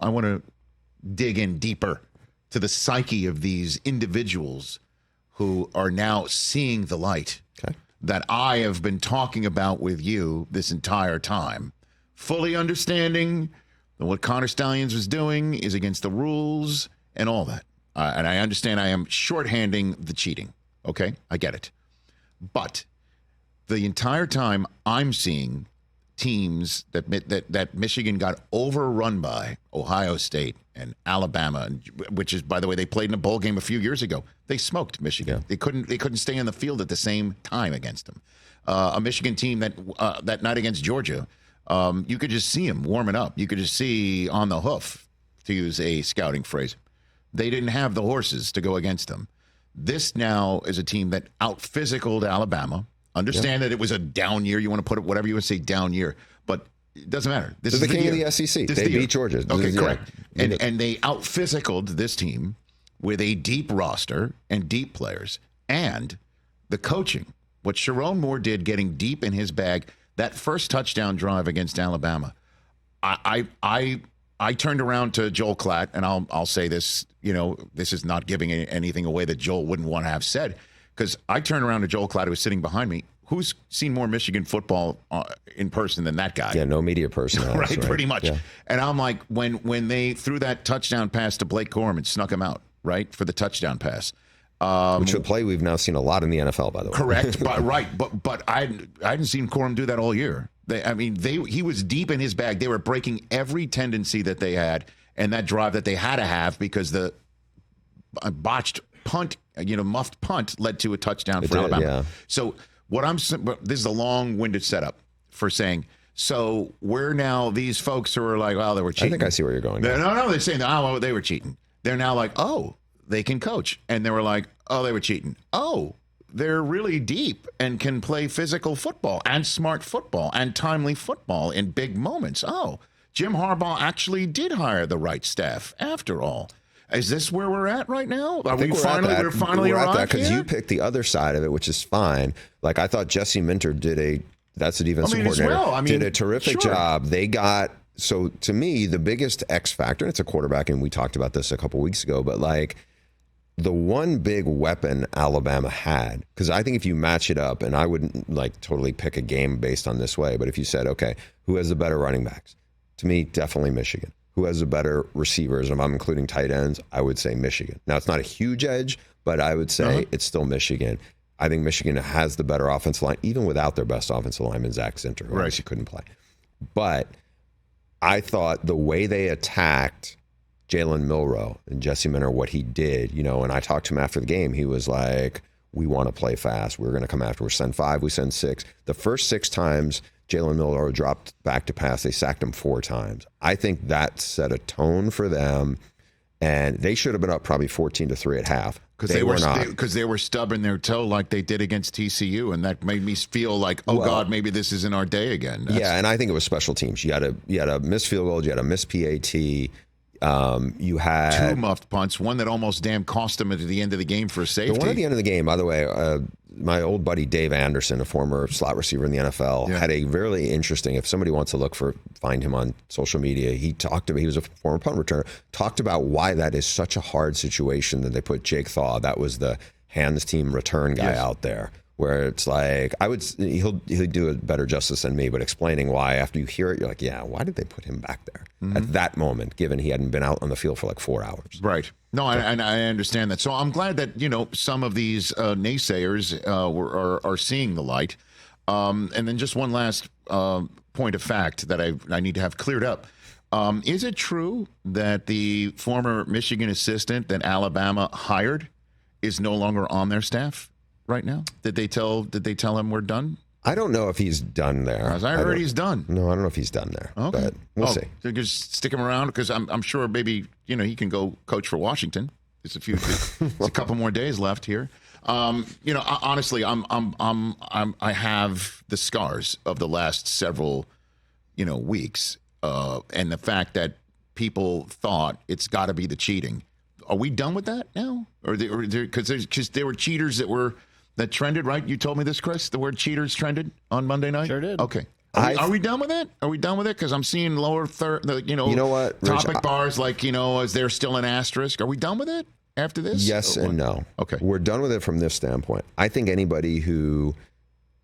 I want to dig in deeper to the psyche of these individuals who are now seeing the light that I have been talking about with you this entire time, fully understanding that what Connor Stallions was doing is against the rules and all that. And I understand I am shorthanding the cheating. Okay, I get it. But the entire time I'm seeing teams that Michigan got overrun by, Ohio State and Alabama, which is, by the way, they played in a bowl game a few years ago. They smoked Michigan. Yeah. They couldn't stay on the field at the same time against them. A Michigan team that night against Georgia, you could just see them warming up. You could just see on the hoof, to use a scouting phrase. They didn't have the horses to go against them. This now is a team that out-physicaled Alabama. Understand that it was a down year. You want to put it whatever you want to say, down year. But it doesn't matter. This is the king of the SEC. They beat Georgia. Okay, correct. And they out-physicaled this team with a deep roster and deep players. And the coaching, what Sharon Moore did getting deep in his bag, that first touchdown drive against Alabama, I turned around to Joel Klatt, and I'll say this, this is not giving anything away that Joel wouldn't want to have said, because I turned around to Joel Klatt, who was sitting behind me. Who's seen more Michigan football in person than that guy? Yeah, no media person. right, pretty much. Yeah. And I'm like, when they threw that touchdown pass to Blake Corum and snuck him out, right, for the touchdown pass. Which would play we've now seen a lot in the NFL, by the way. Correct, but I hadn't seen Corum do that all year. He was deep in his bag. They were breaking every tendency that they had, and that drive that they had to have, because the botched punt, muffed punt, led to a touchdown for Alabama. Yeah. So this is a long-winded setup for saying, so we're now these folks who are like, well, they were cheating. I think I see where you're going. No, they're saying, they were cheating. They're now like, oh, they can coach. And they were like, oh, they were cheating. Oh, they're really deep and can play physical football and smart football and timely football in big moments. Oh, Jim Harbaugh actually did hire the right staff after all. Is this where we're at right now? We're finally at that, because you picked the other side of it, which is fine. Like, I thought Jesse Minter that's a defensive coordinator, did a terrific job. They got, so to me, the biggest X factor, and it's a quarterback, and we talked about this a couple weeks ago, but like, the one big weapon Alabama had, because I think if you match it up, and I wouldn't like totally pick a game based on this way, but if you said, okay, who has the better running backs? To me, definitely Michigan. Who has the better receivers? And if I'm including tight ends, I would say Michigan. Now, it's not a huge edge, but I would say it's still Michigan. I think Michigan has the better offensive line, even without their best offensive lineman, Zach Zinter, who actually couldn't play. But I thought the way they attacked Jalen Milroe and Jesse Minter, what he did, and I talked to him after the game. He was like, we want to play fast. We're going to come after. We send 5, we send 6. The first 6 times Jalen Milroe dropped back to pass, they sacked him 4 times. I think that set a tone for them, and they should have been up probably 14-3 at half. Because they were stubbing their toe like they did against TCU, and that made me feel like, God, maybe this isn't our day again. And I think it was special teams. You had a missed field goal, you had a missed PAT. You had 2 muffed punts, one that almost cost them at the end of the game for a safety. The one at the end of the game, by the way, my old buddy Dave Anderson, a former slot receiver in the NFL, had a very interesting, if somebody wants to find him on social media, he was a former punt returner, talked about why that is such a hard situation that they put Jake Thaw, that was the hands team return guy out there. Where it's like, he'll do a better justice than me, but explaining why after you hear it, you're like, yeah, why did they put him back there at that moment, given he hadn't been out on the field for like 4 hours? Right. No, I understand that. So I'm glad that, some of these naysayers are seeing the light. And then just one last point of fact that I need to have cleared up. Is it true that the former Michigan assistant that Alabama hired is no longer on their staff right now? Did they tell him we're done? I don't know if he's done there. As I heard, he's done. No, I don't know if he's done there. Okay. But we'll see. So just stick him around, because I'm sure maybe he can go coach for Washington. There's a couple more days left here. Honestly, I have the scars of the last several weeks, and the fact that people thought it's got to be the cheating. Are we done with that now? Because there were cheaters that trended, right? You told me this, Chris. The word cheaters trended on Monday night. Sure did. Okay. Are we done with it? Are we done with it? Because I'm seeing lower third, you know what, Rich, topic bars like, is there still an asterisk? Are we done with it after this? Yes and no. Okay. We're done with it from this standpoint. I think anybody who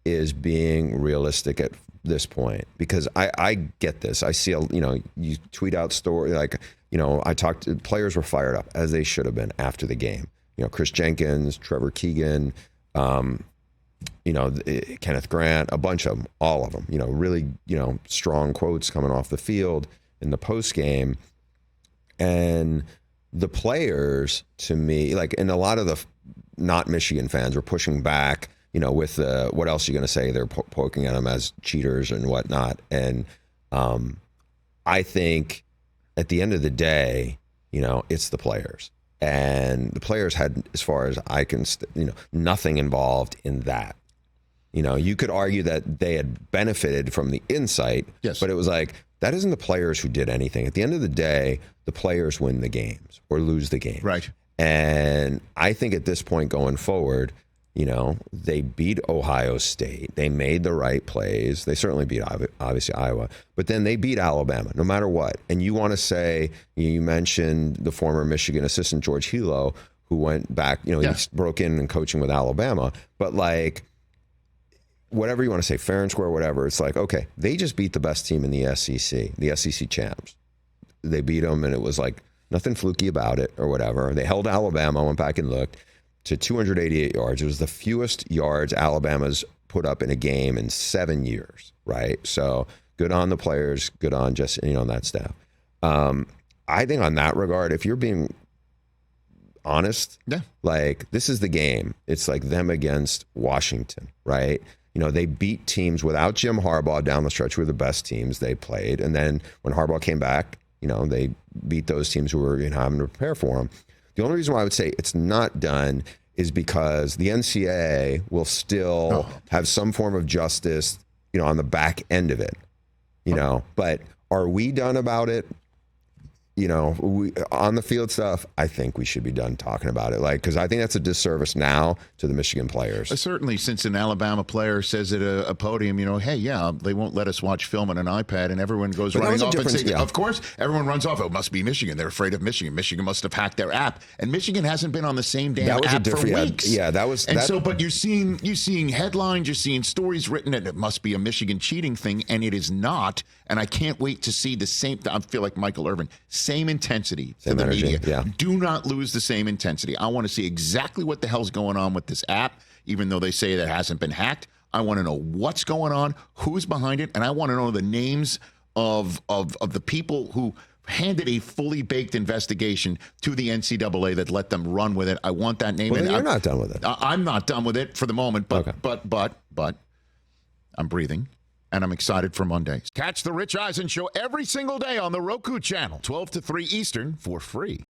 is being realistic at this point, because I get this. I see, you tweet out story like, players were fired up as they should have been after the game. Chris Jenkins, Trevor Keegan, Kenneth Grant, a bunch of them, all of them, really, strong quotes coming off the field in the post game. And the players, to me, and a lot of the not Michigan fans were pushing back, with what else are you going to say? They're poking at them as cheaters and whatnot. And I think at the end of the day, it's the players. And the players had, as far as I can, nothing involved in that. You could argue that they had benefited from the insight, yes, but it was like, that isn't the players who did anything. At the end of the day, the players win the games or lose the games. Right. And I think at this point going forward, they beat Ohio State. They made the right plays. They certainly beat, obviously, Iowa. But then they beat Alabama, no matter what. And you want to say, you mentioned the former Michigan assistant, George Hilo, who went back, he broke in and coaching with Alabama. But whatever you want to say, fair and square, whatever, it's like, okay, they just beat the best team in the SEC champs. They beat them, and it was like nothing fluky about it or whatever. They held Alabama, went back and looked, to 288 yards. It was the fewest yards Alabama's put up in a game in 7 years, right? So good on the players, good on just, on that staff. I think on that regard, if you're being honest, this is the game. It's like them against Washington, right? They beat teams without Jim Harbaugh down the stretch, who were the best teams they played. And then when Harbaugh came back, they beat those teams who were having to prepare for him. The only reason why I would say it's not done is because the NCAA will still have some form of justice, on the back end of it, But are we done about it? On the field stuff, I think we should be done talking about it. Because I think that's a disservice now to the Michigan players. Certainly, since an Alabama player says at a podium, hey, they won't let us watch film on an iPad, and everyone goes running off and saying, of course, everyone runs off. It must be Michigan. They're afraid of Michigan. Michigan must have hacked their app, and Michigan hasn't been on the same damn app for weeks. Yeah, that was. And so, but you're seeing headlines, you're seeing stories written that it must be a Michigan cheating thing, and it is not. And I can't wait to see the same. I feel like Michael Irvin. Same intensity to the media. Yeah. Do not lose the same intensity. I want to see exactly what the hell's going on with this app, even though they say that it hasn't been hacked. I want to know what's going on, who's behind it, and I want to know the names of the people who handed a fully baked investigation to the NCAA that let them run with it. I want that name. Well, you're not done with it. I'm not done with it for the moment, but I'm breathing. And I'm excited for Mondays. Catch the Rich Eisen Show every single day on the Roku channel, 12 to 3 Eastern, for free.